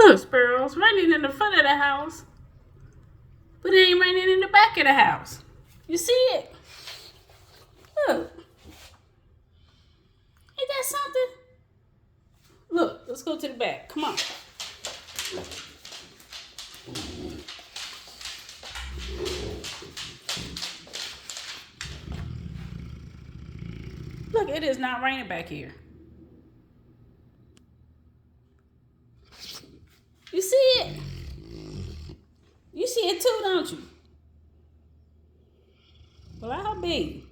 Look, Sparrow, it's raining in the front of the house, but it ain't raining in the back of the house. You see it? Look. Ain't that something? Look, let's go to the back. Come on. Look, it is not raining back here. You see it? You see it too, don't you? Well, I'll be.